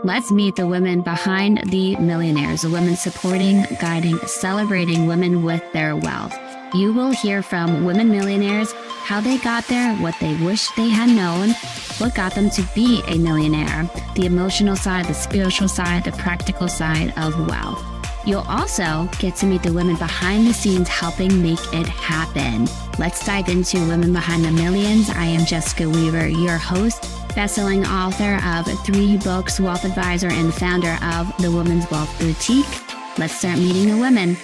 Let's meet the women behind the millionaires, the women supporting, guiding, celebrating women with their wealth. You will hear from women millionaires, how they got there, what they wish they had known, what got them to be a millionaire, the emotional side, the spiritual side, the practical side of wealth. You'll also get to meet the women behind the scenes helping make it happen. Let's dive into Women Behind the Millions. I am Jessica Weaver, your host, best-selling author of 3 books, wealth advisor, and founder of the Women's Wealth Boutique. Let's start meeting the women.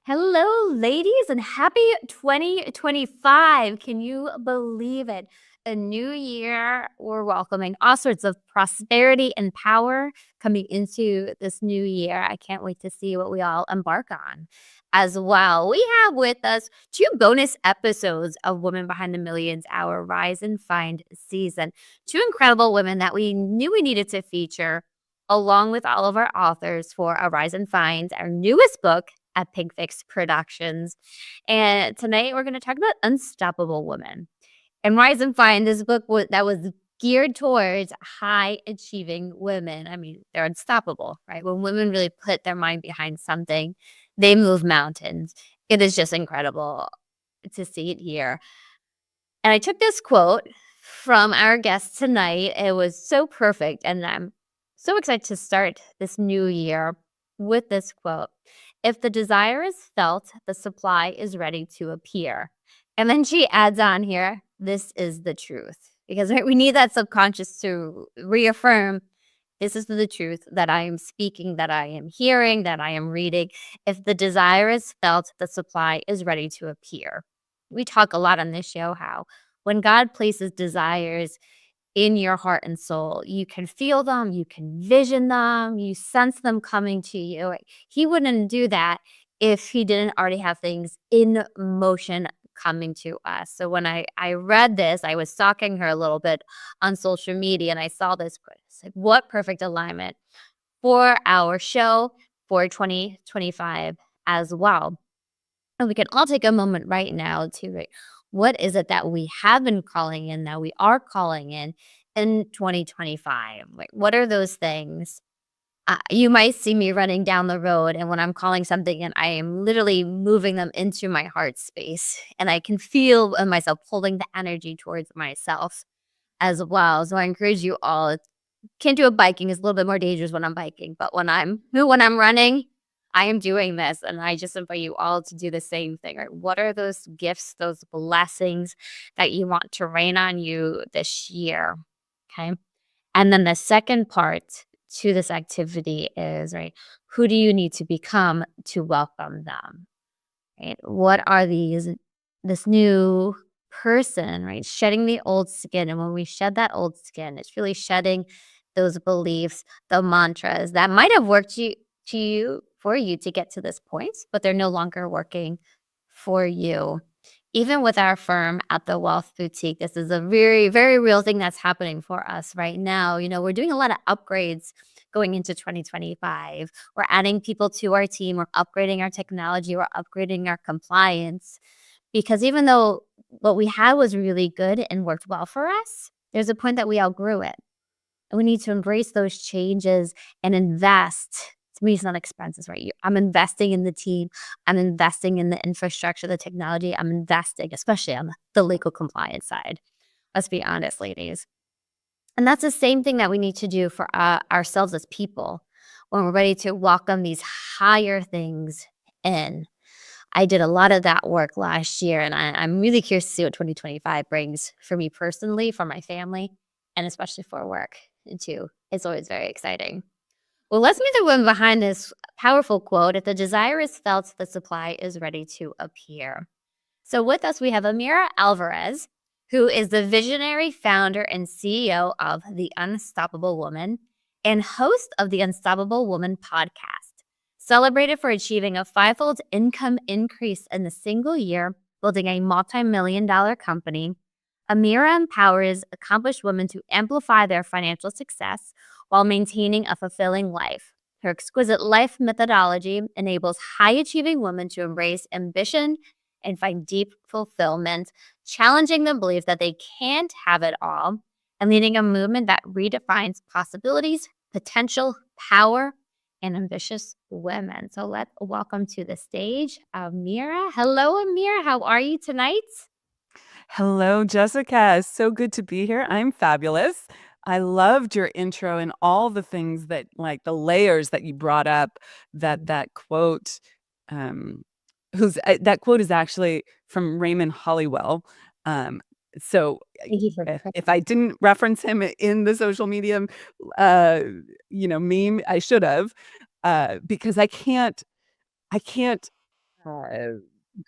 Hello, ladies, and happy 2025. Can you believe it? A new year. We're welcoming all sorts of prosperity and power coming into this new year. I can't wait to see what we all embark on as well. We have with us 2 bonus episodes of Women Behind the Millions, our Rise and Find season. 2 incredible women that we knew we needed to feature along with all of our authors for a Rise and Find, our newest book at Pink Fix Productions. And tonight we're going to talk about Unstoppable Women. And Rise and Find, this book that was geared towards high-achieving women. I mean, they're unstoppable, right? When women really put their mind behind something, they move mountains. It is just incredible to see it here. And I took this quote from our guest tonight. It was so perfect, and I'm so excited to start this new year with this quote. If the desire is felt, the supply is ready to appear. And then she adds on here, this is the truth. Because we need that subconscious to reaffirm, this is the truth that I am speaking, that I am hearing, that I am reading. If the desire is felt, the supply is ready to appear. We talk a lot on this show how when God places desires in your heart and soul, you can feel them, you can vision them, you sense them coming to you. He wouldn't do that if he didn't already have things in motion coming to us. So when I read this, I was stalking her a little bit on social media and I saw this quote. It's like, what perfect alignment for our show for 2025 as well. And we can all take a moment right now to what is it that we have been calling in, that we are calling in 2025? Like, what are those things? You might see me running down the road, and when I'm calling something in, I am literally moving them into my heart space, and I can feel myself pulling the energy towards myself as well. So I encourage you all. Can't do a biking; it's a little bit more dangerous when I'm biking, but when I'm running, I am doing this, and I just invite you all to do the same thing. Right? What are those gifts, those blessings that you want to rain on you this year? Okay, and then the second part to this activity is, right, who do you need to become to welcome them, right? What are this new person, right? Shedding the old skin. And when we shed that old skin, it's really shedding those beliefs, the mantras that might have worked for you to get to this point, but they're no longer working for you. Even with our firm at the Wealth Boutique, this is a very, very real thing that's happening for us right now. You know, we're doing a lot of upgrades going into 2025. We're adding people to our team. We're upgrading our technology. We're upgrading our compliance. Because even though what we had was really good and worked well for us, there's a point that we outgrew it. And we need to embrace those changes and invest. To me, it's not expenses, right? I'm investing in the team. I'm investing in the infrastructure, the technology. I'm investing, especially on the legal compliance side. Let's be honest, ladies. And that's the same thing that we need to do for ourselves as people when we're ready to welcome these higher things in. I did a lot of that work last year, and I'm really curious to see what 2025 brings for me personally, for my family, and especially for work too. It's always very exciting. Well, let's meet the woman behind this powerful quote. If the desire is felt, the supply is ready to appear. So with us, we have Amira Alvarez, who is the visionary founder and CEO of The Unstoppable Woman and host of the Unstoppable Woman podcast. Celebrated for achieving a 5-fold income increase in a single year, building a multi-million-dollar company, Amira empowers accomplished women to amplify their financial success while maintaining a fulfilling life. Her exquisite life methodology enables high-achieving women to embrace ambition and find deep fulfillment, challenging the belief that they can't have it all, and leading a movement that redefines possibilities, potential, power, and ambitious women. So let's welcome to the stage Amira. Hello, Amira. How are you tonight? Hello, Jessica. So good to be here. I'm fabulous. I loved your intro and all the things that, like the layers that you brought up. That quote, um, that quote is actually from Raymond Hollywell. Um, so Thank you for if I didn't reference him in the social media, uh, meme, I should have, because I can't uh,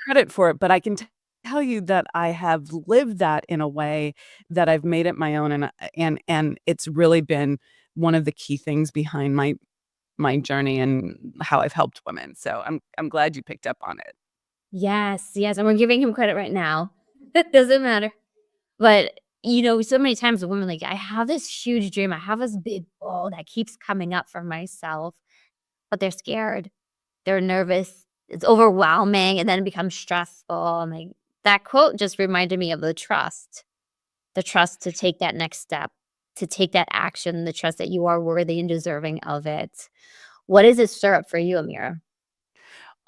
credit for it, but I can tell you that I have lived that in a way that I've made it my own, and it's really been one of the key things behind my journey and how I've helped women. So I'm glad you picked up on it. Yes, yes, and we're giving him credit right now. It doesn't matter. But, so many times the women like, I have this huge dream. I have this big goal that keeps coming up for myself, but they're scared. They're nervous. It's overwhelming and then it becomes stressful. And like that quote just reminded me of the trust to take that next step, to take that action, the trust that you are worthy and deserving of it. What does it stir up for you, Amira?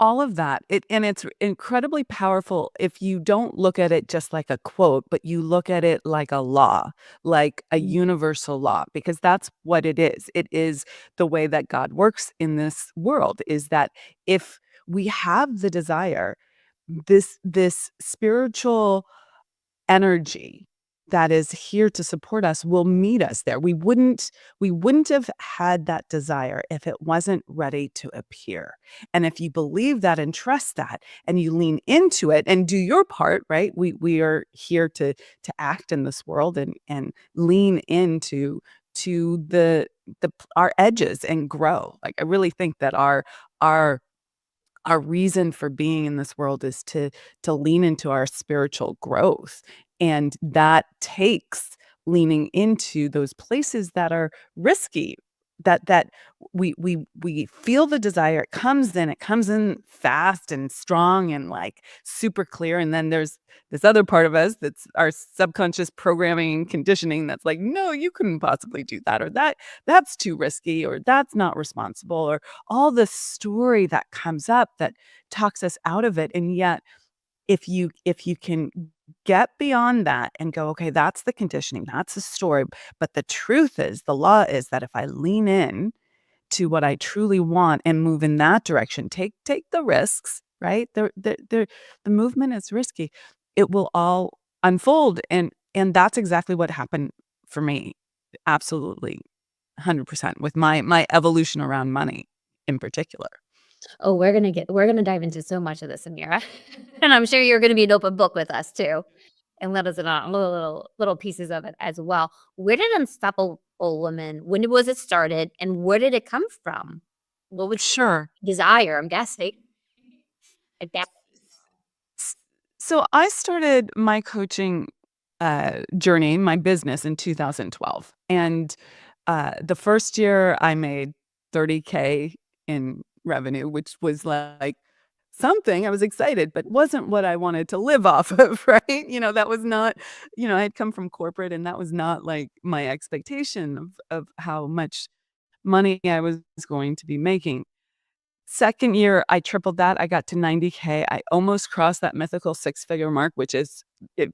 All of that. It's incredibly powerful if you don't look at it just like a quote, but you look at it like a law, like a Mm. universal law, because that's what it is. It is the way that God works in this world, is that if we have the desire, this spiritual energy that is here to support us will meet us there. We wouldn't have had that desire if it wasn't ready to appear. And if you believe that and trust that and you lean into it and do your part, right? We are here to act in this world and lean into to the our edges and grow. Like I really think that our our reason for being in this world is to lean into our spiritual growth, and that takes leaning into those places that are risky, that we feel the desire, it comes in fast and strong and like super clear, and then there's this other part of us that's our subconscious programming and conditioning that's like, no, you couldn't possibly do that, or that's too risky, or that's not responsible, or all the story that comes up that talks us out of it. And yet if you can get beyond that and go, okay, that's the conditioning, that's the story, but the truth is, the law is that if I lean in to what I truly want and move in that direction, take the risks, right? The movement is risky. It will all unfold, and that's exactly what happened for me. Absolutely, 100% with my evolution around money in particular. Oh, we're gonna dive into so much of this, Amira. And I'm sure you're gonna be an open book with us too, and let us in on little pieces of it as well. Where did Unstoppable Woman, when was it started, and where did it come from? What was Sure. desire, I'm guessing, at that. S So I started my coaching, journey, my business in 2012, and, the first year I made 30K in revenue, which was like something. I was excited, but wasn't what I wanted to live off of, right? That was not, I had come from corporate, and that was not like my expectation of how much money I was going to be making. Second year, I tripled that. I got to 90K. I almost crossed that mythical six-figure mark, which is,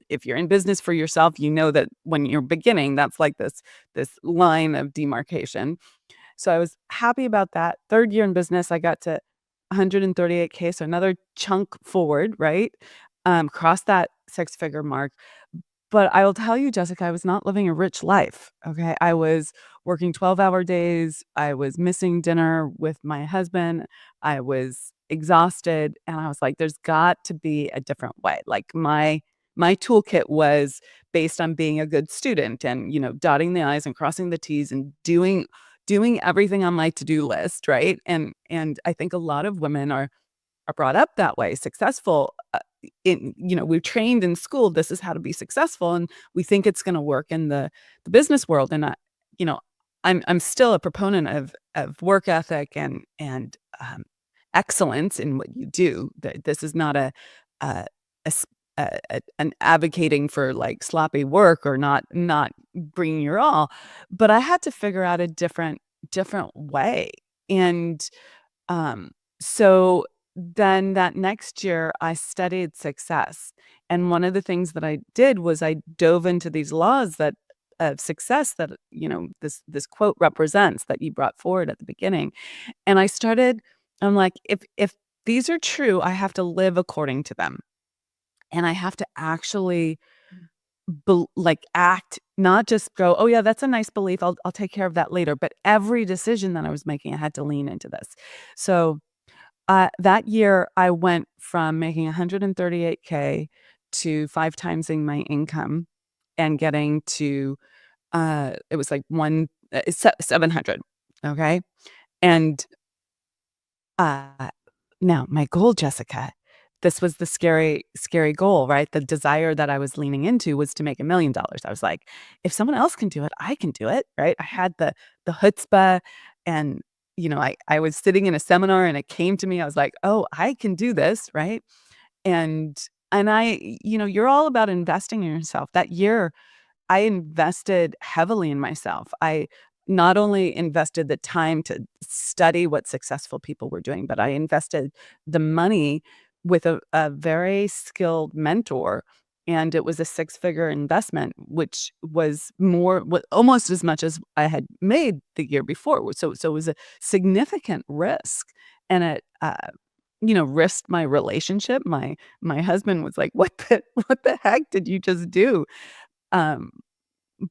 if you're in business for yourself, you know that when you're beginning, that's like this line of demarcation. So I was happy about that. Third year in business, I got to 138K, so another chunk forward, right? Crossed that six-figure mark. But I will tell you, Jessica, I was not living a rich life, okay? I was working 12-hour days, I was missing dinner with my husband, I was exhausted, and I was like, "There's got to be a different way." Like, my toolkit was based on being a good student and, dotting the i's and crossing the t's and doing everything on my to-do list, right? And I think a lot of women are brought up that way, successful, we're trained in school, this is how to be successful, and we think it's gonna work in the business world, and you know, I'm still a proponent of work ethic and excellence in what you do. This is not a an advocating for like sloppy work or not bringing your all, but I had to figure out a different way. And um, so then that next year, I studied success. And one of the things that I did was I dove into these laws that of success that, this quote represents that you brought forward at the beginning. And I'm like, if these are true, I have to live according to them. And I have to actually like act, not just go, oh yeah, that's a nice belief. I'll take care of that later. But every decision that I was making, I had to lean into this. So that year, I went from making 138K to 5 timesing my income and getting to, it was like 700, okay? And, uh, now my goal, Jessica, this was the scary, scary goal, right? The desire that I was leaning into was to make $1,000,000. I was like, "If someone else can do it, I can do it," right? I had the chutzpah and, I was sitting in a seminar and it came to me. I was like, "Oh, I can do this," right? And you're all about investing in yourself. That year I invested heavily in myself. I not only invested the time to study what successful people were doing, but I invested the money with a very skilled mentor. And it was a six-figure investment, which was almost as much as I had made the year before. So it was a significant risk, and it risked my relationship. My husband was like, "What the heck did you just do?" Um,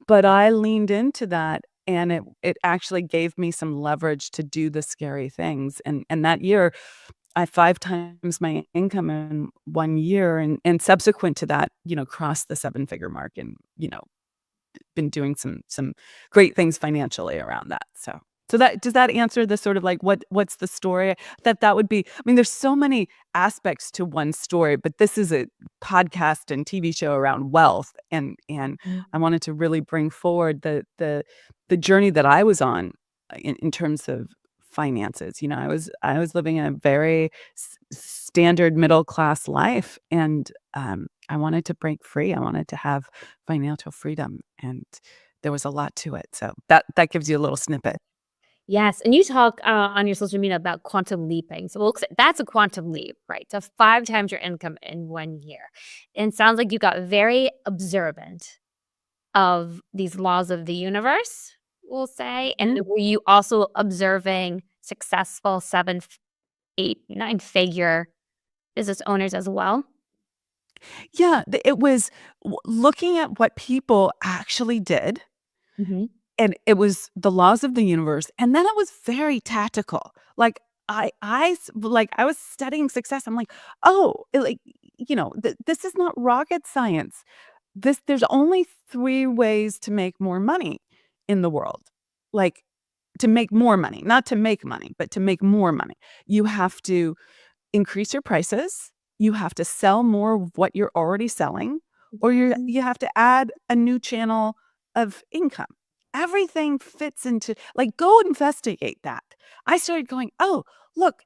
but I leaned into that, and it actually gave me some leverage to do the scary things, and that year, I 5 times my income in 1 year, and subsequent to that, crossed the seven-figure mark and, been doing some great things financially around that, so that does that answer the sort of like what's the story? That would be, I mean, there's so many aspects to one story, but this is a podcast and TV show around wealth, and I wanted to really bring forward the journey that I was on in terms of finances. I was living a very standard middle class life, and I wanted to break free. I wanted to have financial freedom, and there was a lot to it. So that gives you a little snippet. Yes, and you talk, on your social media about quantum leaping. So, that's a quantum leap, right? To 5 times your income in 1 year. And sounds like you got very observant of these laws of the universe, we'll say. And were you also observing successful 7, 8, 9-figure business owners as well? Yeah, it was looking at what people actually did, Mhm. and it was the laws of the universe, and then it was very tactical. Like, I was studying success. I'm like, "Oh, this is not rocket science. There's only 3 ways to make more money in the world." Like, to make more money, not to make money, but to make more money. You have to increase your prices, you have to sell more of what you're already selling, or you have to add a new channel of income. Everything fits into, like, go investigate that. I started going, "Oh, look,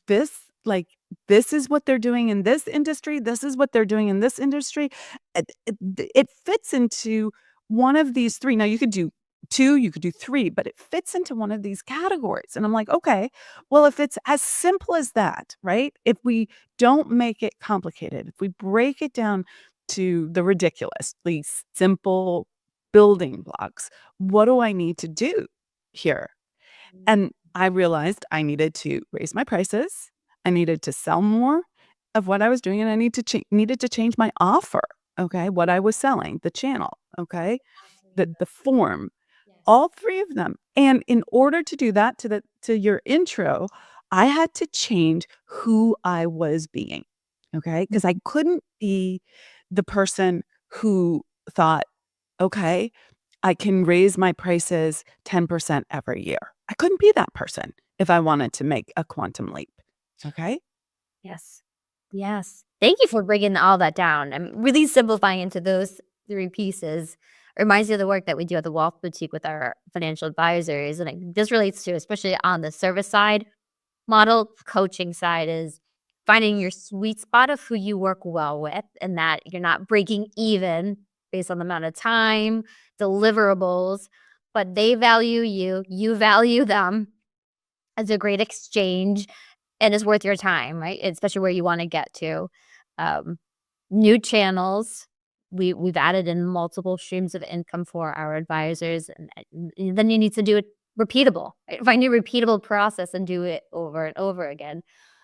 this like, this is what they're doing in this industry, this is what they're doing in this industry." It fits into one of these 3. Now you could do 2, you could do 3, but it fits into one of these categories, and I'm like, "Okay, well, if it's as simple as that, right? If we don't make it complicated, if we break it down to the ridiculously simple building blocks, what do I need to do here?" And I realized I needed to raise my prices, I needed to sell more of what I was doing, and I needed to change my offer, okay, what I was selling, the channel, okay, the form, all 3 of them. And in order to do that, to your intro, I had to change who I was being, okay? Because I couldn't be the person who thought, "Okay, I can raise my prices 10% every year." I couldn't be that person if I wanted to make a quantum leap, okay? Yes. Yes. Thank you for breaking all that down and really simplifying into those 3 pieces. Reminds me of the work that we do at the Wealth Boutique with our financial advisors, and this relates to, especially on the service side model, coaching side is finding your sweet spot of who you work well with and that you're not breaking even based on the amount of time, deliverables, but they value you, you value them as a great exchange and it's worth your time, right? Especially where you wanna get to. Um, New channels, we've added in multiple streams of income for our advisors, and then you need to do it repeatable, right? Find your repeatable process and do it over and over again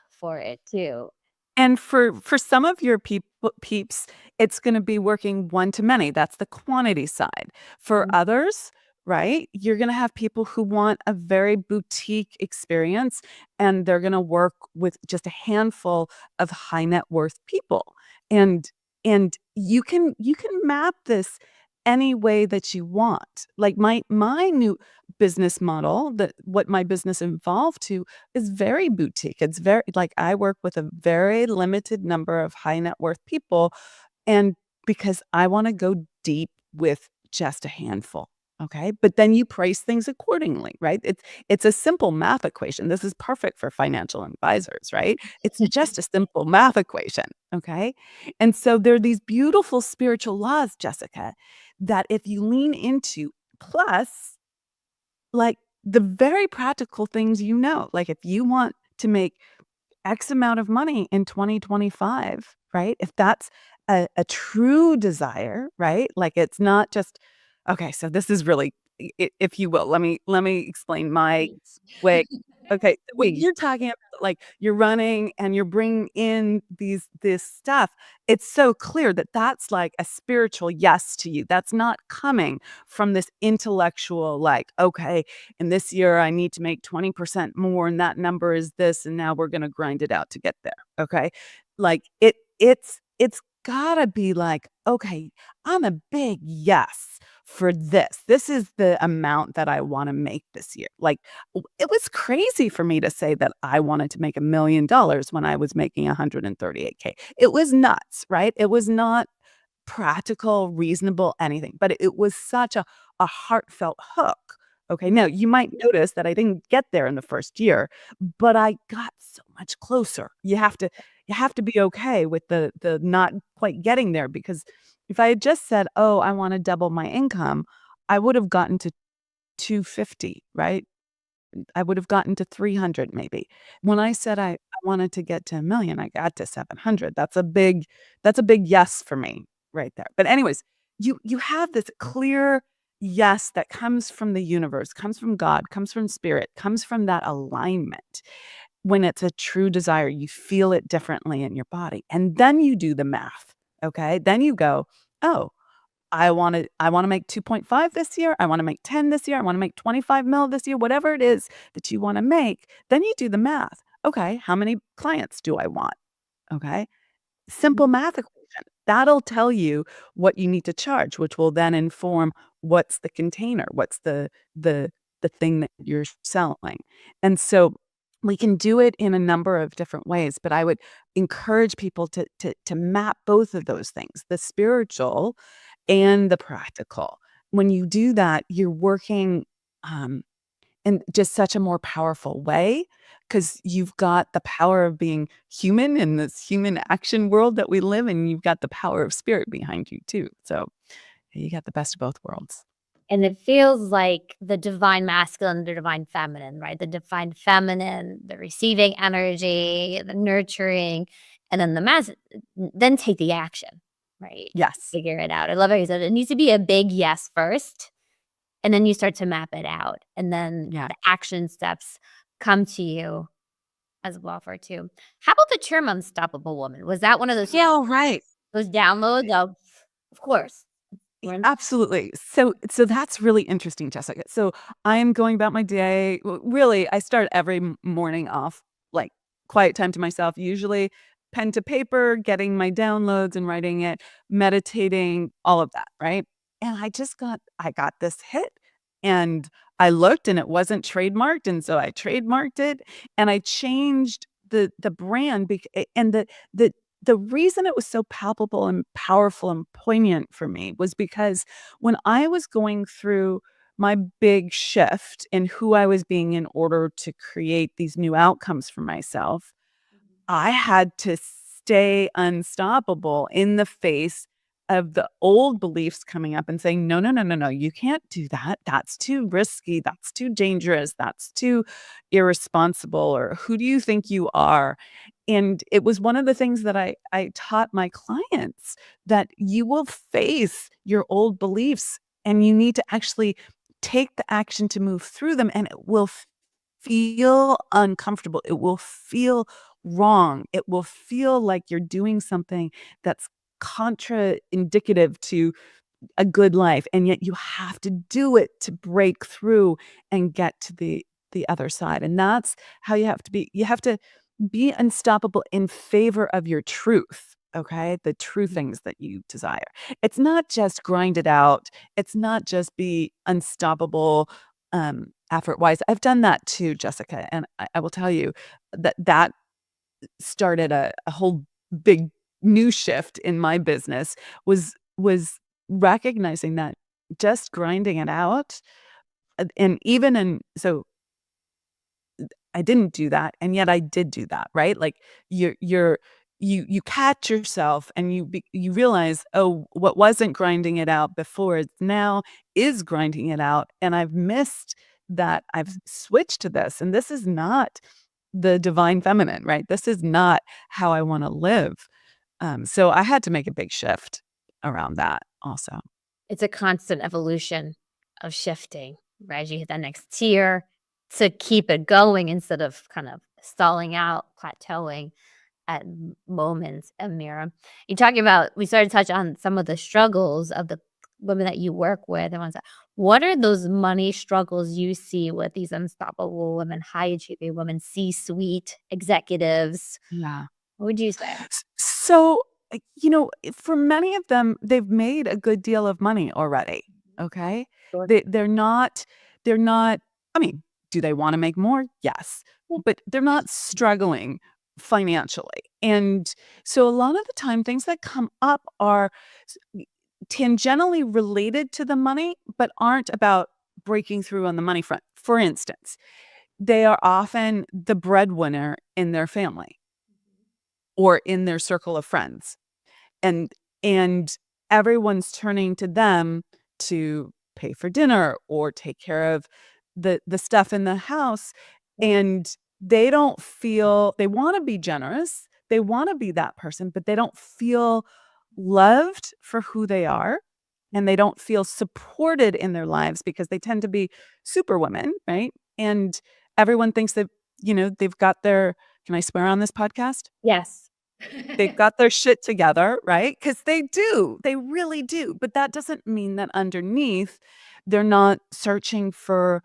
for it too. And for some of your peeps, it's gonna be working one to many, that's the quantity side. For Mhm. others, right, you're gonna have people who want a very boutique experience, and they're gonna work with just a handful of high net worth people. And you can map this any way that you want. Like, my new business model, that what my business evolved to is very boutique. It's very like, I work with a very limited number of high net worth people, and because I wanna go deep with just a handful, okay? But then you price things accordingly, right? It's a simple math equation. This is perfect for financial advisors, right? It's just a simple math equation, okay? And so there are these beautiful spiritual laws, Jessica, that if you lean into, plus like, the very practical things like, if you want to make X amount of money in 2025, right? If that's a true desire, right? Like, it's not just okay, so this is really if you will, let me explain my Please. way. Okay, when Please. you're talking about, like, you're running and you're bringing in this stuff, it's so clear that that's, like, a spiritual yes to you. That's not coming from this intellectual, like, "Okay, and this year I need to make 20% more and that number is this and now we're gonna grind it out to get there." Okay? Like it's gotta be like, okay, I'm a big yes for this. This is the amount that I want to make this year. Like it was crazy for me to say that I wanted to make $1 million when I was making 138K. It was nuts, right? It was not practical, reasonable, anything, but it was such a heartfelt hook. Okay, now you might notice that I didn't get there in the first year, but I got so much closer. You have to be okay with the not quite getting there because if I had just said, "Oh, I wanna double my income," I would have gotten to 250, right? I would have gotten to 300 maybe. When I said I wanted to get to 1,000,000, I got to 700. That's a big yes for me right there. But anyways, you have this clear yes that comes from the universe, comes from God, comes from spirit, comes from that alignment. When it's a true desire, you feel it differently in your body. And then you do the math, okay? Then you go, "Oh, I wanna make 2.5 this year, I wanna make 10 this year, I wanna make 25 mil this year," whatever it is that you wanna make, then you do the math. Okay, how many clients do I want? Okay, simple math equation. That'll tell you what you need to charge, which will then inform what's the container, what's the the thing that you're selling. And so we can do it in a number of different ways, but I would encourage people to map both of those things, the spiritual and the practical. When you do that, you're working um, in just such a more powerful way because you've got the power of being human in this human action world that we live in. You've got the power of spirit behind you too. So you got the best of both worlds. And it feels like the divine masculine, the divine feminine, right? The divine feminine, the receiving energy, the nurturing, and then the then take the action, right? Yes. Figure it out. I love how you said it needs to be a big yes first, and then you start to map it out, and then Yeah. the action steps come to you as well for too. How about the term unstoppable woman? Was that one of Yeah. Right. those downloads of course. We're in Absolutely. So that's really interesting, Jessica. So I'm going about my day. Really, I start every morning off like quiet time to myself, usually pen to paper, getting my downloads and writing it, meditating, all of that, right? And I got this hit and I looked and it wasn't trademarked and so I trademarked it and I changed the brand and the reason it was so palpable and powerful and poignant for me was because when I was going through my big shift in who I was being in order to create these new outcomes for myself, I had to stay unstoppable in the face of the old beliefs coming up and saying, no, no, no, no, no, you can't do that. That's too risky. That's too dangerous. That's too irresponsible. Or who do you think you are? And it was one of the things that I taught my clients, that you will face your old beliefs and you need to actually take the action to move through them, and it will feel uncomfortable. It will feel wrong. It will feel like you're doing something that's contraindicative to a good life, and yet you have to do it to break through and get to the other side. And that's how you have to be. You have to be unstoppable in favor of your truth, okay? The true things that you desire. It's not just grind it out. It's not just be unstoppable effort-wise. I've done that too, Jessica, and I will tell you that started a whole big new shift in my business, was recognizing that just grinding it out, and even in so I didn't do that, and yet I did do that, right? Like, you catch yourself and you realize, "Oh, what wasn't grinding it out before is now is grinding it out, and I've missed that I've switched to this, and this is not the divine feminine, right? This is not how I wanna live." So I had to make a big shift around that also. It's a constant evolution of shifting, right? You hit that next tier to keep it going instead of kind of stalling out, plateauing at moments. Amira, you're talking about, we started to touch on some of the struggles of the women that you work with and ones that, what are those money struggles you see with these unstoppable women, high achieving women, C-suite executives? Yeah. What would you say? So, for many of them, they've made a good deal of money already, okay? Sure. They're not I mean, do they wanna make more? Yes, but they're not struggling financially, and so a lot of the time, things that come up are s tangentially related to the money, but aren't about breaking through on the money front. For instance, they are often the breadwinner in their family or in their circle of friends. And everyone's turning to them to pay for dinner or take care of the stuff in the house, and they don't feel they wanna be generous, they wanna be that person, but they don't feel loved for who they are, and they don't feel supported in their lives because they tend to be superwomen, right? And everyone thinks that, they've got their can I swear on this podcast? Yes. They've got their shit together, right? Because they do, they really do, but that doesn't mean that underneath, they're not searching for,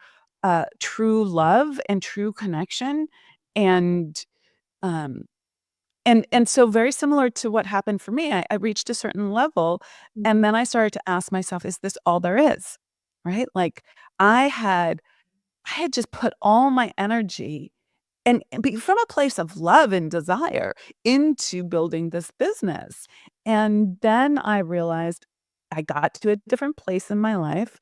true love and true connection, and, um, and so very similar to what happened for me, I reached a certain level, and then I started to ask myself, "Is this all there is?" Right? Like, I had I had just put all my energy and be from a place of love and desire into building this business. And then I realized I got to a different place in my life.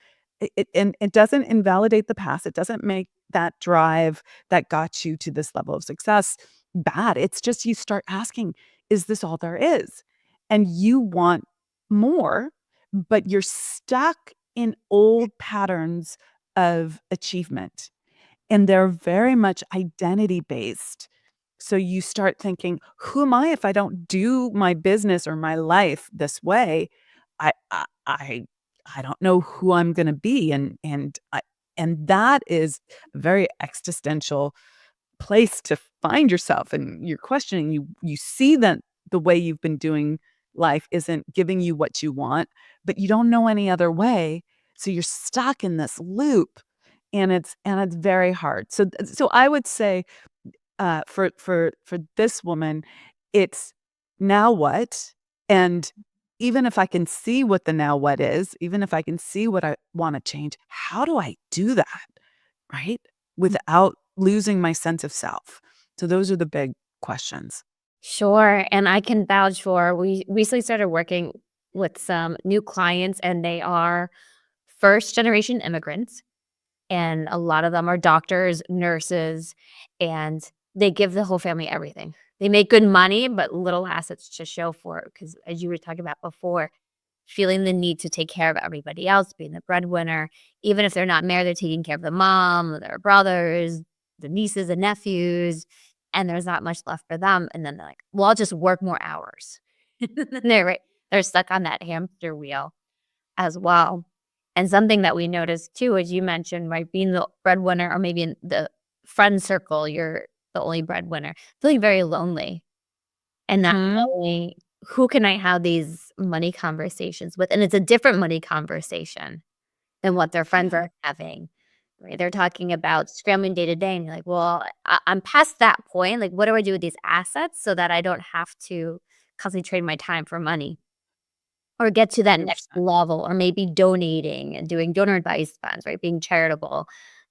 And it doesn't invalidate the past. It doesn't make that drive that got you to this level of success bad. It's just you start asking, is this all there is? And you want more, but you're stuck in old patterns of achievement, and they're very much identity based. So you start thinking, "Who am I if I don't do my business or my life this way? I I I I don't know who I'm gonna be." And that is a very existential place to find yourself, and you're questioning, you see that the way you've been doing life isn't giving you what you want, but you don't know any other way, so you're stuck in this loop, and it's very hard. So I would say, for this woman, it's now what? And even if I can see what the now what is, even if I can see what I wanna change, how do I do that, right? Without losing my sense of self. So those are the big questions. Sure, and I can vouch for, we recently started working with some new clients, and they are first generation immigrants, and a lot of them are doctors, nurses, and they give the whole family everything. They make good money, but little assets to show for it because as you were talking about before, feeling the need to take care of everybody else, being the breadwinner, even if they're not married, they're taking care of the mom, their brothers, the nieces and nephews, and there's not much left for them, and then they're like, "Well, I'll just work more hours." And they're stuck on that hamster wheel as well. And something that we noticed too, as you mentioned, right, being the breadwinner or maybe in the friend circle, you're the only breadwinner, feeling very lonely and not Mhm. knowing who can I have these money conversations with, and it's a different money conversation than what their friends Yeah. are having, right? They're talking about scrambling day to day, and you're like, "Well, I'm past that point, like, what do I do with these assets so that I don't have to constantly trade my time for money?" Or get to that next 100%. level, or maybe donating and doing donor advised funds, right? Being charitable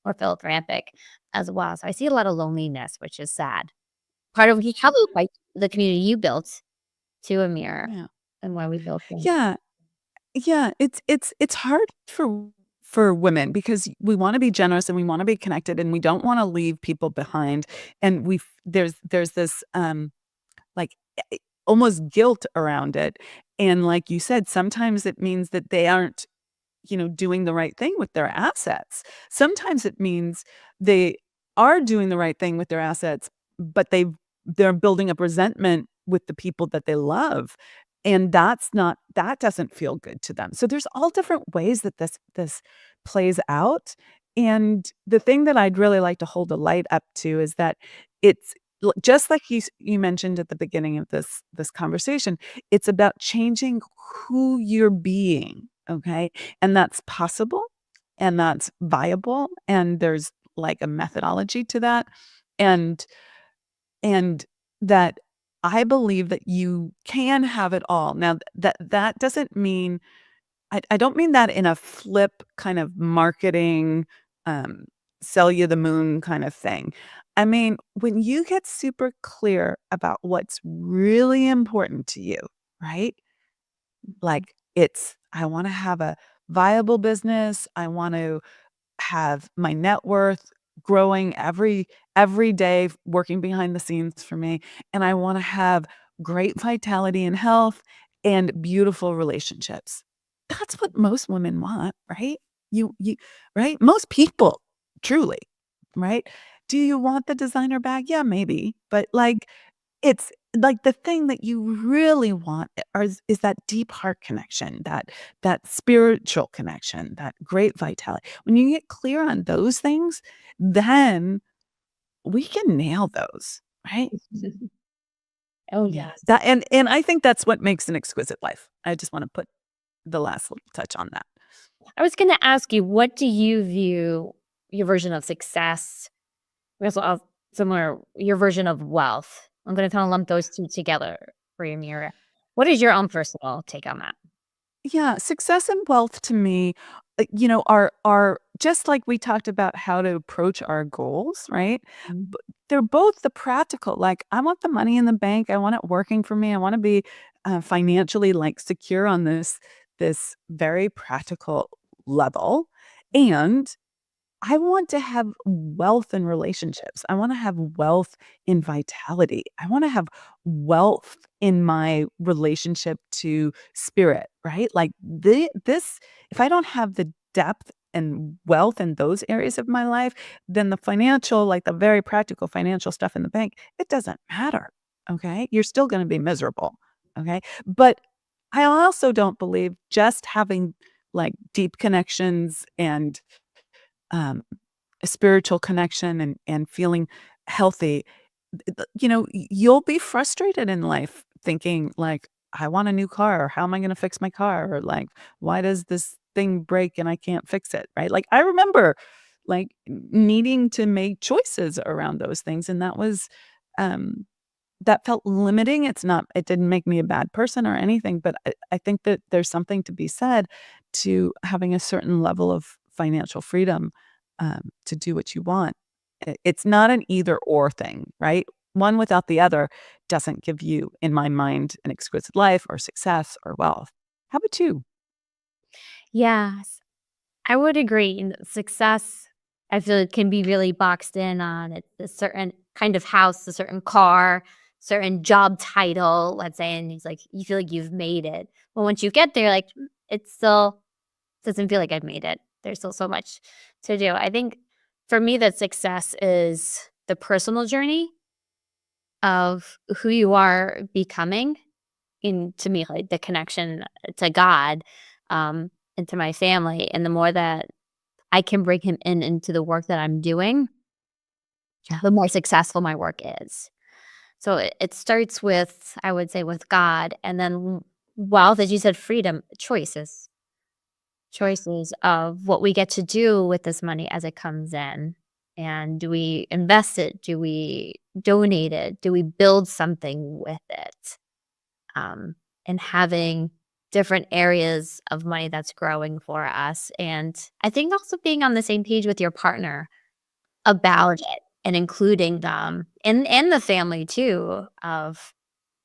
or philanthropic as well. So I see a lot of loneliness, which is sad. Part of probably like the community you built to a mirror Yeah. and why we built it. Yeah. Yeah, it's hard for women because we wanna be generous and we wanna be connected and we don't wanna leave people behind, and there's this, like, almost guilt around it, and like you said, sometimes it means that they aren't, doing the right thing with their assets. Sometimes it means they are doing the right thing with their assets, but they're building up resentment with the people that they love. And that doesn't feel good to them. So there's all different ways that this plays out. And the thing that I'd really like to hold a light up to is that it's just like you mentioned at the beginning of this conversation, it's about changing who you're being, okay? And that's possible, and that's viable, and there's, like, a methodology to that, and and that I believe that you can have it all. Now, that doesn't mean I don't mean that in a flip kind of marketing, um, sell you the moon kind of thing. I mean, when you get super clear about what's really important to you, right? Like, I wanna have a viable business, I want to have my net worth growing every day, working behind the scenes for me, and I wanna have great vitality and health and beautiful relationships. That's what most women want, right? You right? Most people, truly, right? Do you want the designer bag? Yeah, maybe, but, like, it's like the thing that you really want is that deep heart connection, that spiritual connection, that great vitality. When you get clear on those things, then we can nail those, right? Oh, Yeah. yes. And I think that's what makes an exquisite life. I just wanna put the last little touch on that. I was gonna ask you, what do you view your version of success, as well as similar your version of wealth? I'm gonna kinda lump those 2 together for you, Mira. What is your own personal take on that? Yeah, success and wealth to me, are just like we talked about how to approach our goals, right? Mm. B They're both the practical, like, I want the money in the bank, I want it working for me, I wanna be, financially, like, secure on this very practical level, and I want to have wealth in relationships. I wanna have wealth in vitality. I wanna have wealth in my relationship to spirit, right? Like, this if I don't have the depth and wealth in those areas of my life, then the financial, like, the very practical financial stuff in the bank, it doesn't matter, okay? You're still gonna be miserable, okay? But I also don't believe just having, like, deep connections and um, a spiritual connection and feeling healthy, you'll be frustrated in life thinking like, I want a new car, or how am I going to fix my car? Or like, why does this thing break and I can't fix it? Right. Like, I remember like needing to make choices around those things. And um, that felt limiting. It didn't make me a bad person or anything, but I think that there's something to be said to having a certain level of financial freedom, to do what you want. It's not an either or thing, right? One without the other doesn't give you, in my mind, an exquisite life or success or wealth. How about you? Yes, I would agree, and success, I feel it can be really boxed in on a certain kind of house, a certain car, certain job title, let's say, and he's like, you feel like you've made it. But once you get there, like, it still doesn't feel like I've made it. There's still so much to do. I think for me, that success is the personal journey of who you are becoming, and to me, like, the connection to God, and to my family, and the more that I can bring him into the work that I'm doing, the more successful my work is. So it starts with, I would say, with God, and then wealth, as you said, freedom, choices of what we get to do with this money as it comes in. And do we invest it? Do we donate it? Do we build something with it? And having different areas of money that's growing for us. And I think also being on the same page with your partner about it and including them and the family too of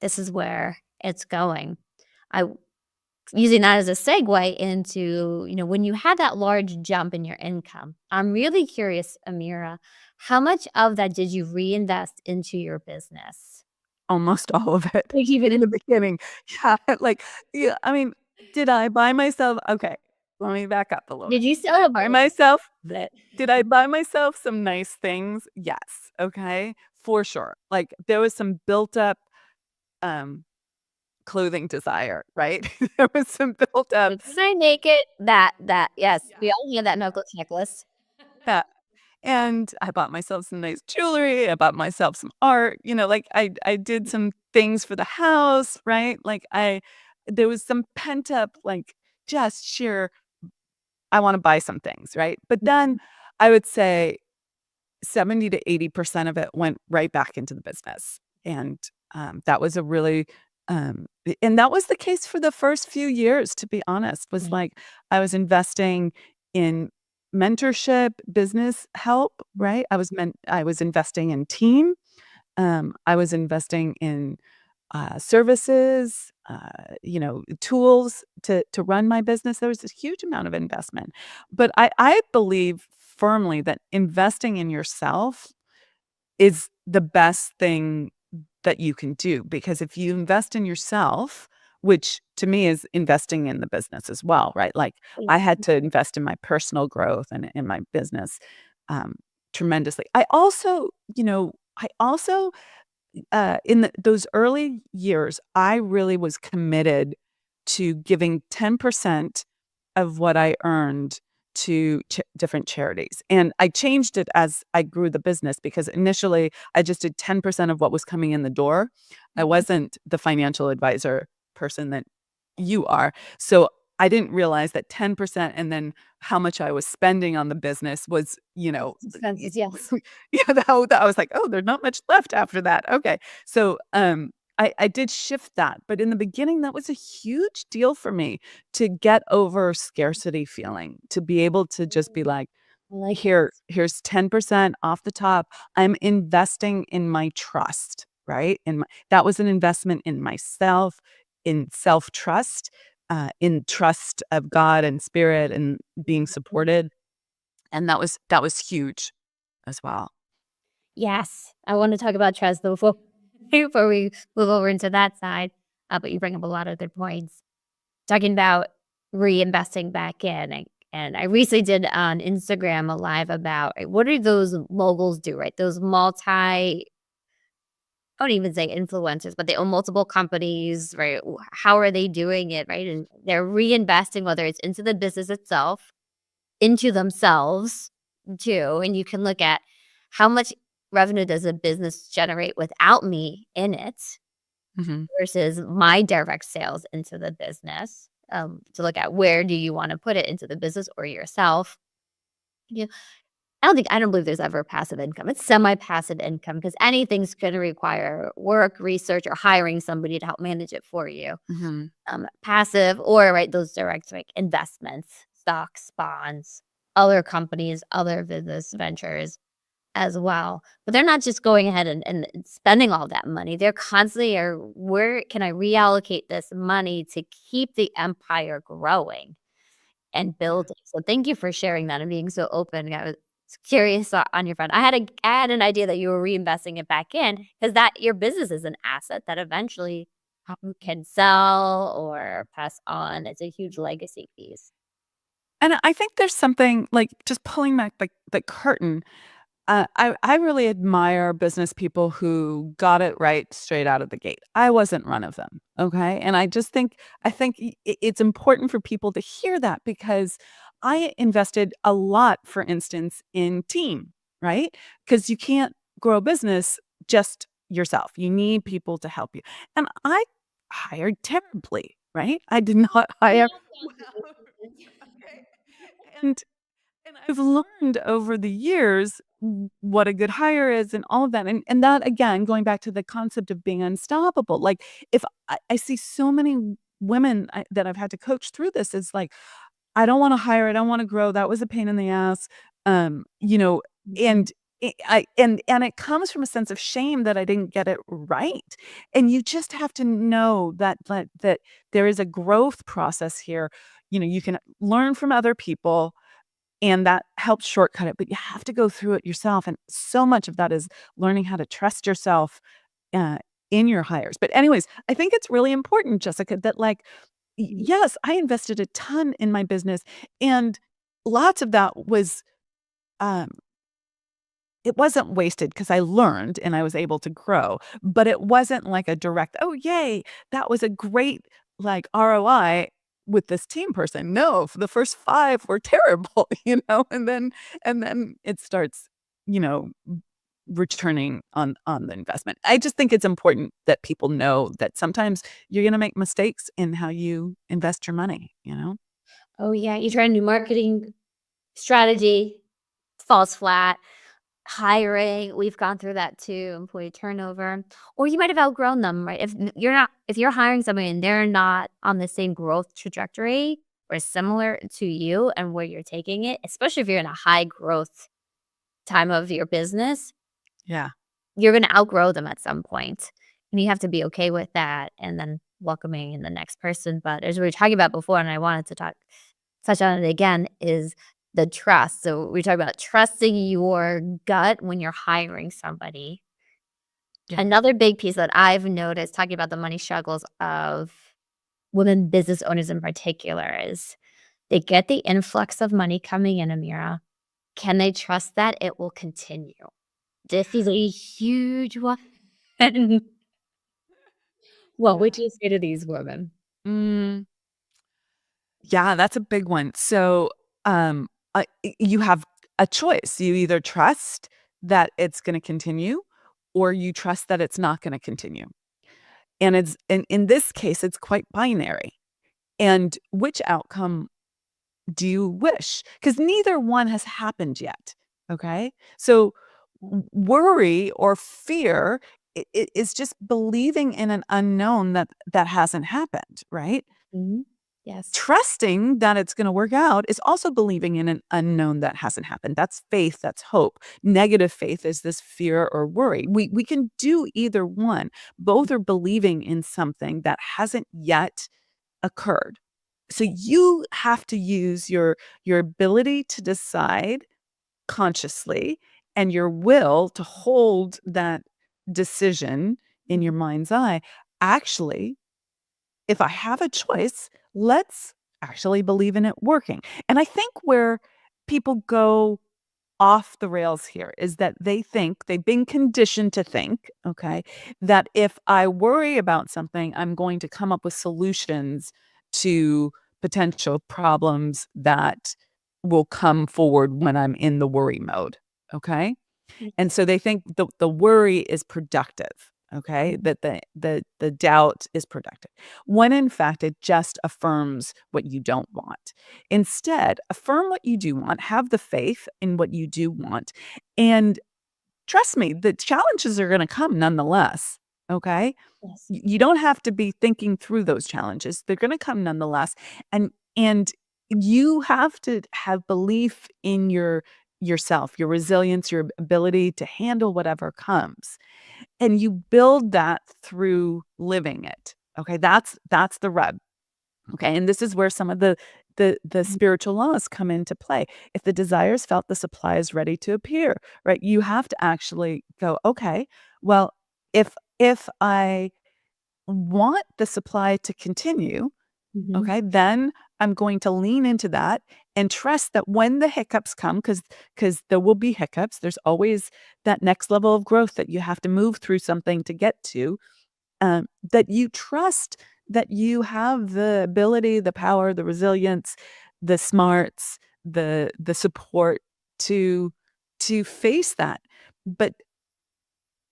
this is where it's going. I using that as a segue into, when you had that large jump in your income, I'm really curious, Amira, how much of that did you reinvest into your business? Almost all of it, Like even in the in beginning. Yeah, like, yeah, I mean, did I buy myself okay, let me back up a little bit. did you sell a Buy myself that Did I buy myself some nice things? Yes, okay, for sure. Like, there was some built up, um, clothing desire, right? There was some built up. Can I make it? That yes, Yeah. we all need that necklace. Yeah, and I bought myself some nice jewelry, I bought myself some art, like, I did some things for the house, right? Like, I there was some pent up, like, just sheer, I wanna buy some things, right? But then I would say 70 to 80% of it went right back into the business. And that was a really, and that was the case for the first few years, to be honest, was like I was investing in mentorship, business help, right? I was investing in team. I was investing in services, tools to run my business. There was this huge amount of investment, but I believe firmly that investing in yourself is the best thing that you can do because if you invest in yourself, which to me is investing in the business as well, right? Like I had to invest in my personal growth and in my business um, tremendously. I also in those early years, I really was committed to giving 10% of what I earned to different charities. And I changed it as I grew the business because initially I just did 10% of what was coming in the door. I wasn't the financial advisor person that you are. So I didn't realize that 10% and then how much I was spending on the business was, Expenses, yes. yeah, that I was like, "Oh, there's not much left after that." Okay. So, I did shift that, but in the beginning, that was a huge deal for me to get over scarcity feeling, to be able to just be like, I like it. Here's 10% off the top. I'm investing in my trust, right? That was an investment in myself, in self-trust, in trust of God and spirit and being supported, and that was huge as well. Yes, I want to talk about trust though before before we move over into that side. But you bring up a lot of good points. Talking about reinvesting back in, and I recently did on Instagram a live about what do those moguls do, right? Those multi I don't even say influencers, but they own multiple companies, right? How are they doing it, right? And they're reinvesting, whether it's into the business itself, into themselves too. And you can look at how much revenue does a business generate without me in it Mhm. versus my direct sales into the business. To look at where do you want to put it into the business or yourself. I don't believe there's ever passive income. It's semi-passive income because anything's gonna require work, research, or hiring somebody to help manage it for you. Mhm. Passive or, right, those direct, like, investments, stocks, bonds, other companies, other business ventures as well. But they're not just going ahead and spending all that money. They're constantly are, "Where can I reallocate this money to keep the empire growing and building?" So thank you for sharing that and being so open. Curious on your front. I had an idea that you were reinvesting it back in because that your business is an asset that eventually you can sell or pass on. It's a huge legacy piece. And I think there's something like just pulling back the curtain. I really admire business people who got it right straight out of the gate. I wasn't one of them, okay? And I think it's important for people to hear that because I invested a lot, for instance, in team, right? Because you can't grow a business just yourself. You need people to help you. And I hired terribly, right? I did not We hire all well. gone through this. Okay. And I've learned over the years what a good hire is and all of that. And that again, going back to the concept of being unstoppable. Like if I see so many women that I've had to coach through this, is like, I don't want to hire, I don't want to grow. That was a pain in the ass. You know, Mhm. and and it comes from a sense of shame that I didn't get it right. And you just have to know that there is a growth process here. You know, you can learn from other people and that helps shortcut it, but you have to go through it yourself, and so much of that is learning how to trust yourself, uh, in your hires. But anyways, I think it's really important, Jessica, that, like, Mhm. yes, I invested a ton in my business, and lots of that was, um it wasn't wasted because I learned and I was able to grow, but it wasn't like a direct, "Oh, yay, that was a great, like, ROI with this team person." No, for the first 5 were terrible, and then it starts, you know, returning on the investment. I just think it's important that people know that sometimes you're gonna make mistakes in how you invest your money, you know? Oh, yeah, you try a new marketing strategy, falls flat. Hiring, we've gone through that too, employee turnover, or you might have outgrown them, right? If you're hiring somebody and they're not on the same growth trajectory or similar to you and where you're taking it, especially if you're in a high growth time of your business, Yeah. you're gonna outgrow them at some point, and you have to be okay with that and then welcoming in the next person. But as we were talking about before, and I wanted to touch on it again, is the trust. So we talk about trusting your gut when you're hiring somebody. Yeah. Another big piece that I've noticed talking about the money struggles of women business owners in particular is they get the influx of money coming in, Amira. Can they trust that it will continue? This is a huge one. What Yeah. would you say to these women? Mm. Yeah, that's a big one. So, you have a choice. You either trust that it's gonna continue or you trust that it's not gonna continue. And it's in this case, it's quite binary. And which outcome do you wish? Because neither one has happened yet, okay? So, worry or fear is just believing in an unknown that hasn't happened, right? Mhm. Yes. Trusting that it's gonna work out is also believing in an unknown that hasn't happened. That's faith, that's hope. Negative faith is this fear or worry. We can do either one. Both are believing in something that hasn't yet occurred. So you have to use your ability to decide consciously and your will to hold that decision in your Mhm. mind's eye. Actually, if I have a choice, let's actually believe in it working. And I think where people go off the rails here is that they think they've been conditioned to think, okay, that if I worry about something, I'm going to come up with solutions to potential problems that will come forward when I'm in the worry mode. Okay. And so they think the worry is productive, okay? Mhm. That the doubt is productive. When in fact it just affirms what you don't want. Instead, affirm what you do want, have the faith in what you do want, and trust me, the challenges are gonna come nonetheless, okay? Yes. You don't have to be thinking through those challenges. They're gonna come nonetheless, and you have to have belief in yourself, your resilience, your ability to handle whatever comes, and you build that through living it, okay? That's the rub. Okay, and this is where some of the the spiritual laws come into play. If the desire is felt, the supply is ready to appear, right? You have to actually go, okay, well, if I want the supply to continue, Mhm. okay, then I'm going to lean into that and trust that when the hiccups come, because there will be hiccups, there's always that next level of growth that you have to move through something to get to, that you trust that you have the ability, the power, the resilience, the smarts, the support to face that. But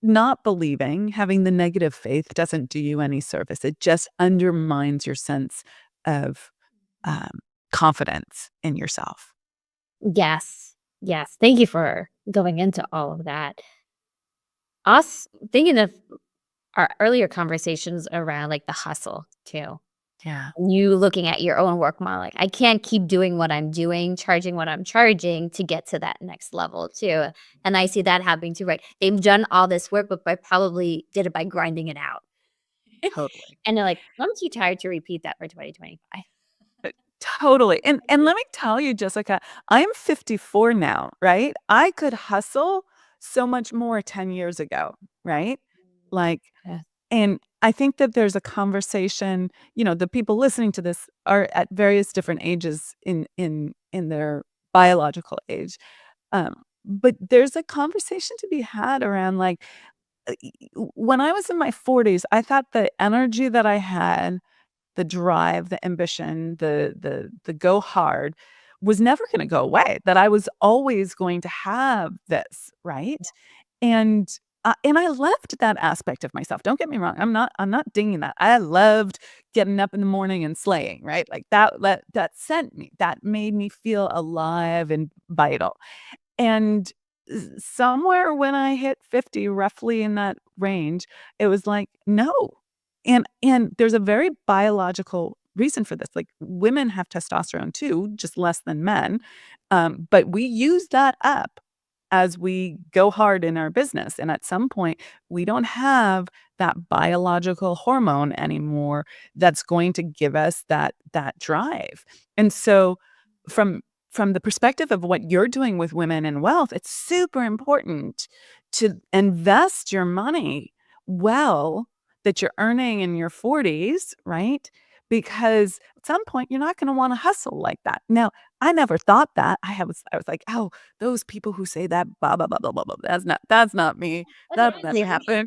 not believing, having the negative faith doesn't do you any service. It just undermines your sense of um, confidence in yourself. Yes. Yes. Thank you for going into all of that. Us thinking of our earlier conversations around like the hustle too. Yeah. You looking at your own work model, like, I can't keep doing what I'm doing, charging what I'm charging to get to that next level too. And I see that happening too, right? They've done all this work, but I probably did it by grinding it out. Totally. And they're like, I'm too tired to repeat that for 2025. Totally. And let me tell you, Jessica, I'm 54 now, right? I could hustle so much more 10 years ago, right? Like, Yeah. and I think that there's a conversation, the people listening to this are at various different ages in their biological age. But there's a conversation to be had around like when I was in my 40s, I thought the energy that I had, the drive, the ambition, the go hard was never gonna go away, that I was always going to have this, right? And, and I loved that aspect of myself, don't get me wrong, I'm not dinging that. I loved getting up in the morning and slaying, right? Like, that sent me, that made me feel alive and vital. And somewhere when I hit 50, roughly in that range, it was like, "No." And there's a very biological reason for this, like, women have testosterone too, just less than men, but we use that up as we go hard in our business, and at some point, we don't have that biological hormone anymore that's going to give us that drive. And so from the perspective of what you're doing with women and wealth, it's super important to invest your money well that you're earning in your 40s, right? Because at some point you're not going to want to hustle like that. Now, I never thought that. I was like, "Oh, those people who say that blah blah blah blah blah, blah. That's not me. That's what That'll I never say. happen."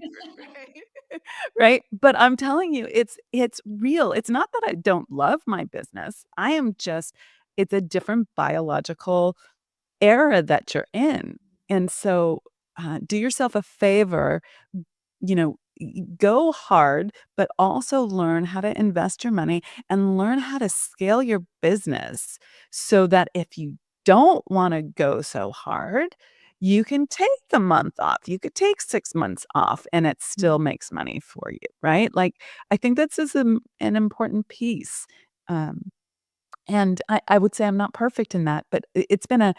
Right? Right? But I'm telling you, it's real. It's not that I don't love my business. I am just it's a different biological era that you're in. And so, do yourself a favor, go hard, but also learn how to invest your money and learn how to scale your business so that if you don't want to go so hard, you can take a month off. You could take 6 months off and it still makes money for you, right? Like, I think that's is an important piece. Um, and I would say I'm not perfect in that, but it's been a,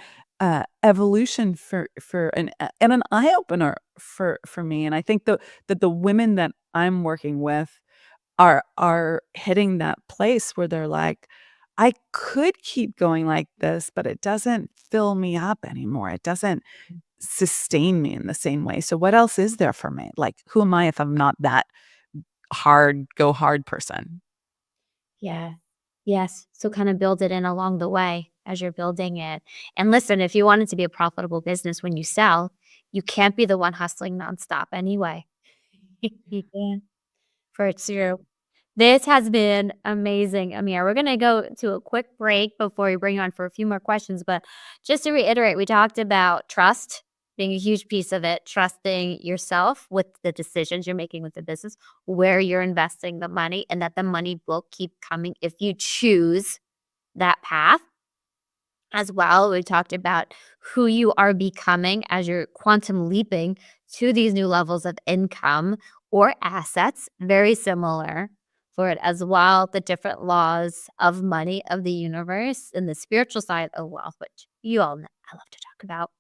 evolution for and an eye opener for me, and I think that the women that I'm working with are hitting that place where they're like, "I could keep going like this, but it doesn't fill me up anymore. It doesn't sustain me in the same way. So what else is there for me? Like, who am I if I'm not that go hard person?" Yeah. Yes. So kind of build it in along the way as you're building it. And listen, if you want it to be a profitable business when you sell, you can't be the one hustling nonstop anyway. You can't. For it's true. This has been amazing, Amir. We're going to go to a quick break before we bring you on for a few more questions. But just to reiterate, we talked about trust being a huge piece of it, trusting yourself with the decisions you're making with the business, where you're investing the money, and that the money will keep coming if you choose that path. As well, we talked about who you are becoming as you're quantum leaping to these new levels of income or assets, very similar for it as well. The different laws of money, of the universe, and the spiritual side of wealth, which you all know I love to talk about.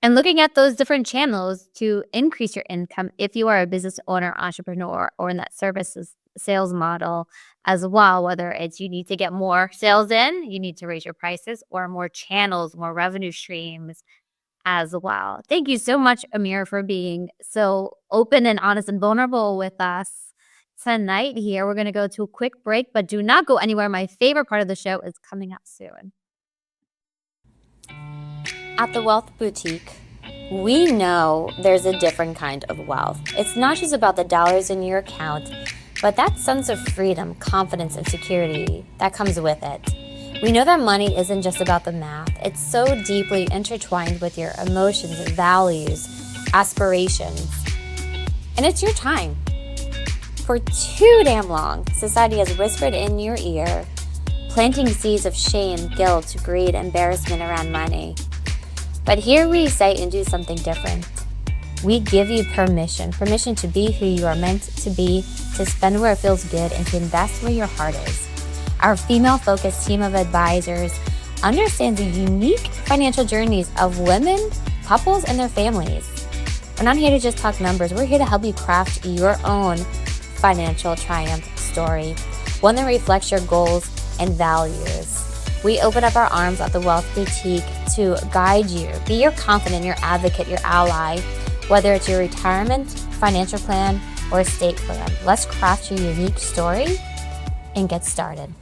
And looking at those different channels to increase your income if you are a business owner, entrepreneur, or in that services sales model as well, whether it's you need to get more sales in, you need to raise your prices, or more channels, more revenue streams as well. Thank you so much, Amir, for being so open and honest and vulnerable with us tonight here. We're going to go to a quick break, but do not go anywhere. My favorite part of the show is coming up soon. At the Wealth Boutique, we know there's a different kind of wealth. It's not just about the dollars in your account, but that sense of freedom, confidence, and security that comes with it. We know that money isn't just about the math. It's so deeply intertwined with your emotions, values, aspirations. And it's your time. For too damn long, society has whispered in your ear, planting seeds of shame, guilt, greed, embarrassment around money. But here we say and do something different. We give you permission to be who you are meant to be, to spend where it feels good, and to invest where your heart is. Our female-focused team of advisors understands the unique financial journeys of women, couples, and their families. We're not here to just talk numbers. We're here to help you craft your own financial triumph story, one that reflects your goals and values. We open up our arms at the Wealth Boutique to guide you, be your confidant, your advocate, your ally, whether it's your retirement, financial plan, or estate plan. Let's craft your unique story and get started.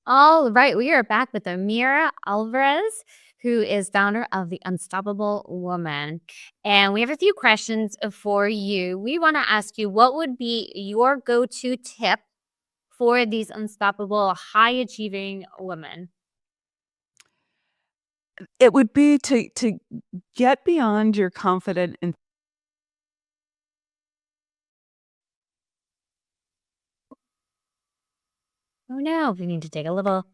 All right, we are back with Amira Alvarez, who is founder of The Unstoppable Woman. And we have a few questions for you. We want to ask you, what would be your go-to tip for these unstoppable, high-achieving women? It would be to get beyond your confident and Oh no, we need to take a little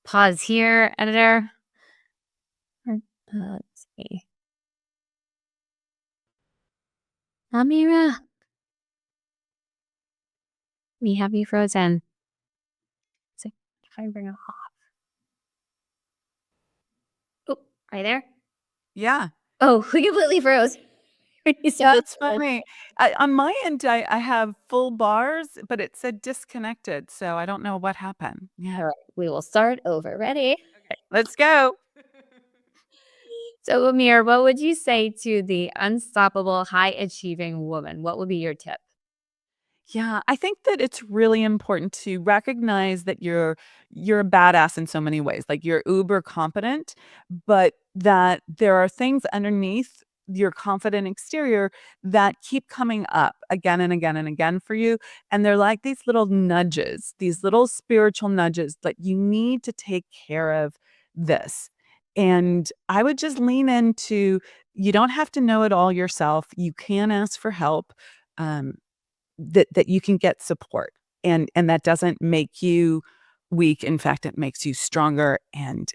pause here, editor. Let's see. Amira, we have you frozen. So if I bring it off. Oh, are you there? yeah. Oh, we completely froze. That's funny. On my end, I have full bars, but it said disconnected, so I don't know what happened. Yeah. All right, we will start over. Ready? Okay, let's go. So, Amir, what would you say to the unstoppable, high-achieving woman? What would be your tip? Yeah, I think that it's really important to recognize that you're a badass in so many ways. Like you're uber competent, but that there are things underneath your confident exterior that keep coming up again and again and again for you. And they're like these little nudges, these little spiritual nudges that you need to take care of this. And I would just lean into you don't have to know it all yourself. You can ask for help. Um, that you can get support, and that doesn't make you weak. In fact, it makes you stronger and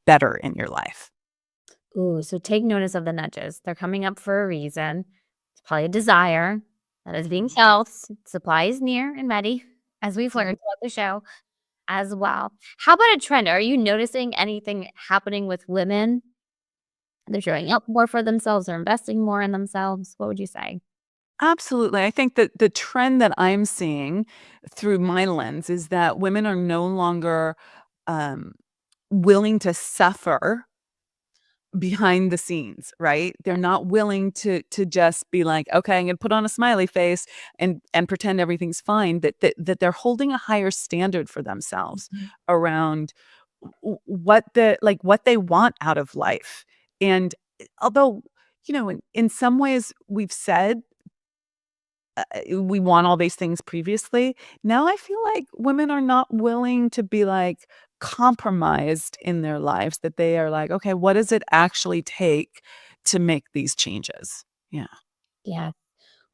better in your life. Ooh, so take notice of the nudges. They're coming up for a reason. It's probably a desire that is being felt. Supply is near and ready, as we've learned throughout the show as well. How about a trend? Are you noticing anything happening with women? They're showing up more for themselves or investing more in themselves. What would you say? Absolutely. I think that the trend that I'm seeing through my lens is that women are no longer um, willing to suffer behind the scenes, right? They're not willing to just be like, "Okay, I'm gonna put on a smiley face and pretend everything's fine." That they're holding a higher standard for themselves around what they want out of life. And although, in some ways we've said we want all these things previously. Now I feel like women are not willing to be like compromised in their lives, that they are like, okay, what does it actually take to make these changes? Yeah. Yeah,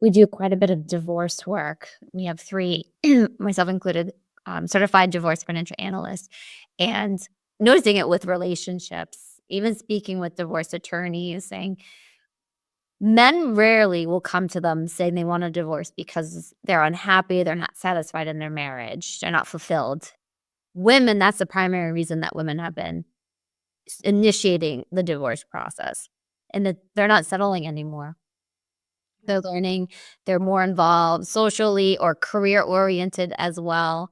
we do quite a bit of divorce work. We have three, myself included, certified divorce financial analysts, and noticing it with relationships, even speaking with divorce attorneys, saying men rarely will come to them saying they want a divorce because they're unhappy, they're not satisfied in their marriage, they're not fulfilled. Women, that's the primary reason that women have been initiating the divorce process, and that they're not settling anymore. They're learning, they're more involved socially or career oriented as well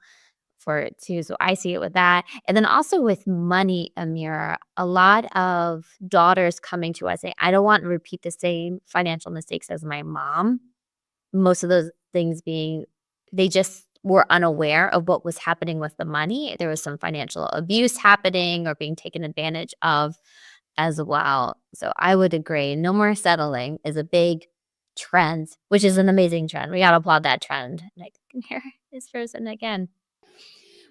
for it too. So I see it with that. And then also with money, Amira, a lot of daughters coming to us saying, I don't want to repeat the same financial mistakes as my mom. Most of those things being they just were unaware of what was happening with the money. There was some financial abuse happening or being taken advantage of as well. So I would agree. No more settling is a big trend, which is an amazing trend. We gotta applaud that trend. And I can hear this person again.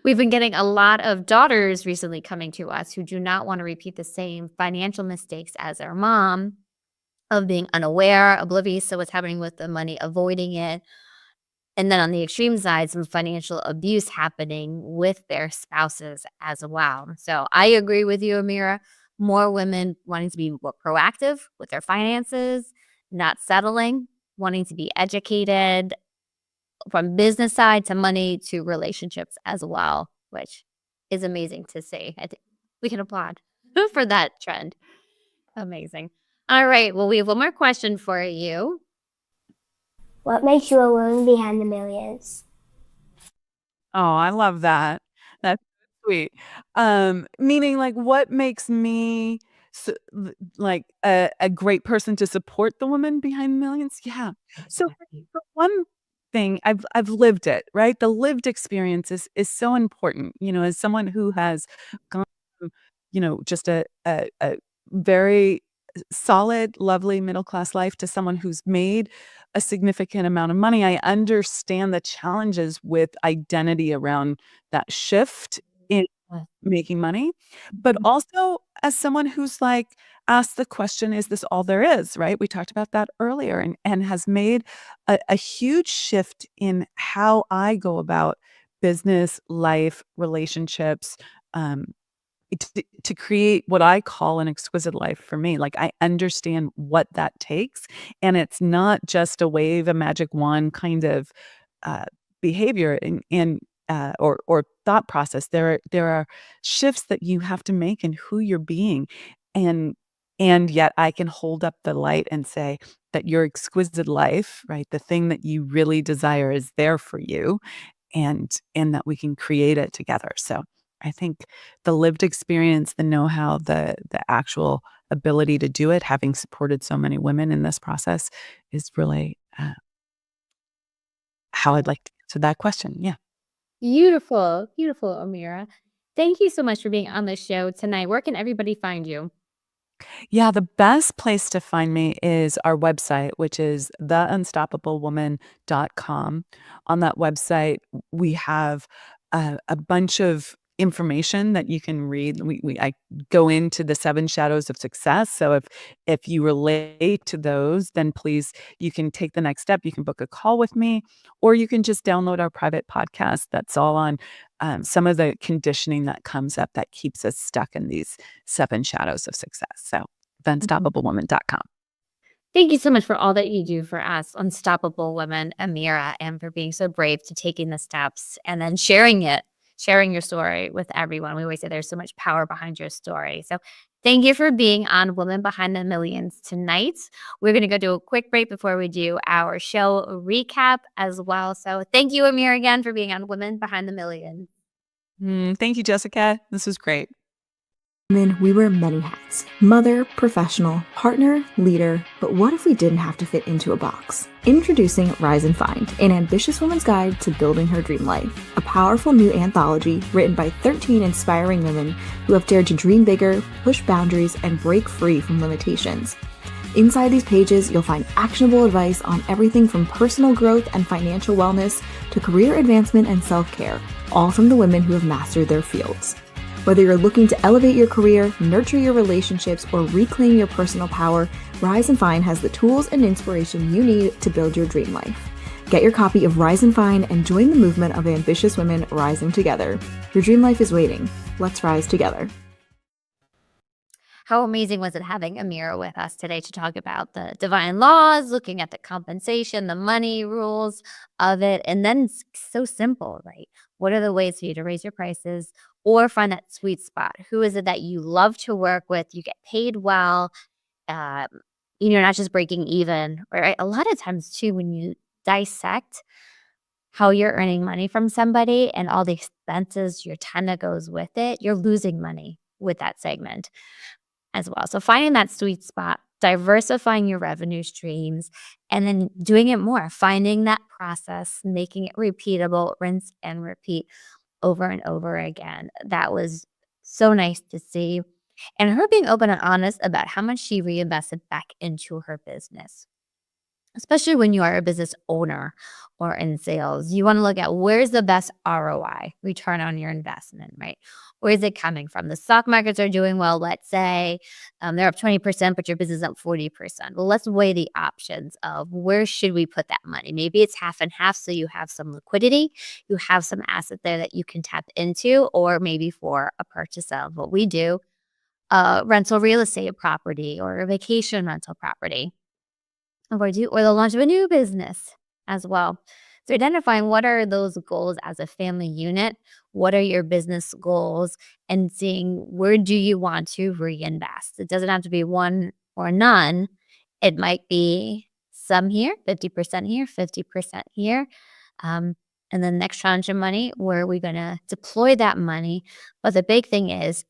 We've been getting a lot of daughters recently coming to us who do not want to repeat the same financial mistakes as their mom of being unaware, oblivious to what's happening with the money, avoiding it. And then on the extreme side, some financial abuse happening with their spouses as well. So I agree with you, Amira. More women wanting to be more proactive with their finances, not settling, wanting to be educated from business side to money to relationships as well, which is amazing to see. I think we can applaud for that trend. Amazing. All right. Well, we have one more question for you. What makes you a woman behind the millions? Oh, I love that. That's sweet. Meaning, like, what makes me like a great person to support the woman behind millions? Yeah. So Exactly. for one thing, I've lived it, right? The lived experience is so important. As someone who has gone from, just a very solid, lovely middle class life to someone who's made a significant amount of money, I understand the challenges with identity around that shift in Uh, making money. But also as someone who's like asked the question, is this all there is? Right? We talked about that earlier and has made a huge shift in how I go about business, life, relationships. Um, to create what I call an exquisite life for me. Like, I understand what that takes, and it's not just a wave a magic wand kind of, uh, behavior or thought process. There are shifts that you have to make in who you're being, and yet I can hold up the light and say that your exquisite life, right, the thing that you really desire is there for you, and that we can create it together. So I think the lived experience, the know-how, the actual ability to do it, having supported so many women in this process is really, how I'd like to answer that question. Yeah. Beautiful, beautiful, Amira. Thank you so much for being on the show tonight. Where can everybody find you? Yeah, the best place to find me is our website, which is theunstoppablewoman.com. On that website, we have a bunch of information that you can read. I go into the 7 shadows of success. So if you relate to those, then please you can take the next step. You can book a call with me, or you can just download our private podcast. That's all on some of the conditioning that comes up that keeps us stuck in these 7 shadows of success. So theunstoppablewoman.com. Thank you so much for all that you do for us, unstoppable women, Amira, and for being so brave to taking the steps and then sharing your story with everyone. We always say there's so much power behind your story. So thank you for being on Women Behind the Millions tonight. We're going to go do a quick break before we do our show recap as well. So thank you, Amira, again for being on Women Behind the Millions. Thank you, Jessica. This was great. Women, we wear many hats: mother, professional, partner, leader. But what if we didn't have to fit into a box? Introducing Rise and Find, an ambitious woman's guide to building her dream life. A powerful new anthology written by 13 inspiring women who have dared to dream bigger, push boundaries, and break free from limitations. Inside these pages, you'll find actionable advice on everything from personal growth and financial wellness to career advancement and self-care, all from the women who have mastered their fields. Whether you're looking to elevate your career, nurture your relationships, or reclaim your personal power, Rise and Find has the tools and inspiration you need to build your dream life. Get your copy of Rise and Find and join the movement of ambitious women rising together. Your dream life is waiting. Let's rise together. How amazing was it having Amira with us today to talk about the divine laws, looking at the compensation, the money rules of it, and then it's so simple, right? What are the ways for you to raise your prices or find that sweet spot? Who is it that you love to work with? You get paid well. Um, You're not just breaking even, right? A lot of times too, when you dissect how you're earning money from somebody and all the expenses your ton that goes with it, you're losing money with that segment as well. So finding that sweet spot, diversifying your revenue streams, and then doing it more, finding that process, making it repeatable, rinse and repeat over and over again. That was so nice to see. And her being open and honest about how much she reinvested back into her business. Especially when you are a business owner or in sales, you want to look at where's the best ROI, return on your investment, right? Where is it coming from? The stock markets are doing well. Let's say they're up 20%, but your business is up 40%. Well, let's weigh the options of where should we put that money? Maybe it's half and half, so you have some liquidity, you have some asset there that you can tap into, or maybe for a purchase of what we do, rental real estate property or a vacation rental property or the launch of a new business as well. So identifying what are those goals as a family unit, what are your business goals, and seeing where do you want to reinvest. It doesn't have to be one or none. It might be some here, 50% here, 50% here. And then the next tranche of money, where are we going to deploy that money? But the big thing is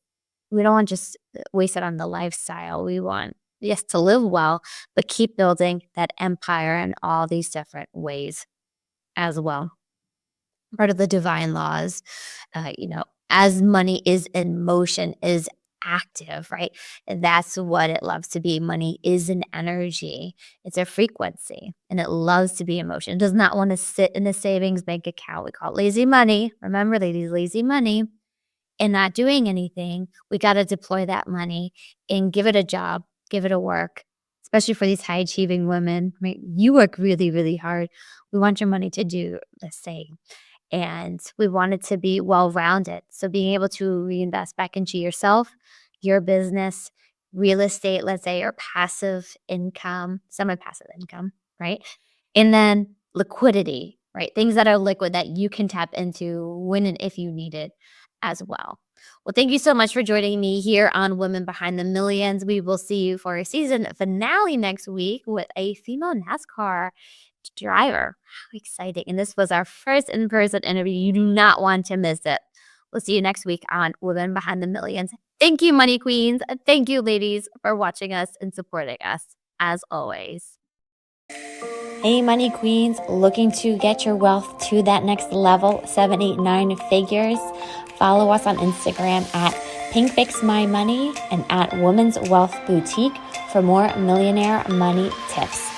we don't want to just waste it on the lifestyle. We want, yes, to live well, but keep building that empire in all these different ways as well. Part of the divine laws, as money is in motion, is active, right? That's what it loves to be. Money is an energy. It's a frequency, and it loves to be in motion. It does not want to sit in a savings bank account. We call it lazy money. Remember, ladies, lazy money. And not doing anything. We got to deploy that money and give it a job, give it a work, especially for these high achieving women. Right? You work really, really hard. We want your money to do the same. And we want it to be well-rounded. So being able to reinvest back into yourself, your business, real estate, let's say, or passive income, semi-passive income, right? And then liquidity, right? Things that are liquid that you can tap into when and if you need it as well. Well, thank you so much for joining me here on Women Behind the Millions. We will see you for a season finale next week with a female NASCAR driver. How exciting. And this was our first in-person interview. You do not want to miss it. We'll see you next week on Women Behind the Millions. Thank you, Money Queens. Thank you, ladies, for watching us and supporting us, as always. Hey, Money Queens, looking to get your wealth to that next level, 7, 8, 9 figures? Follow us on Instagram at PinkFixMyMoney and at Women's Wealth Boutique for more millionaire money tips.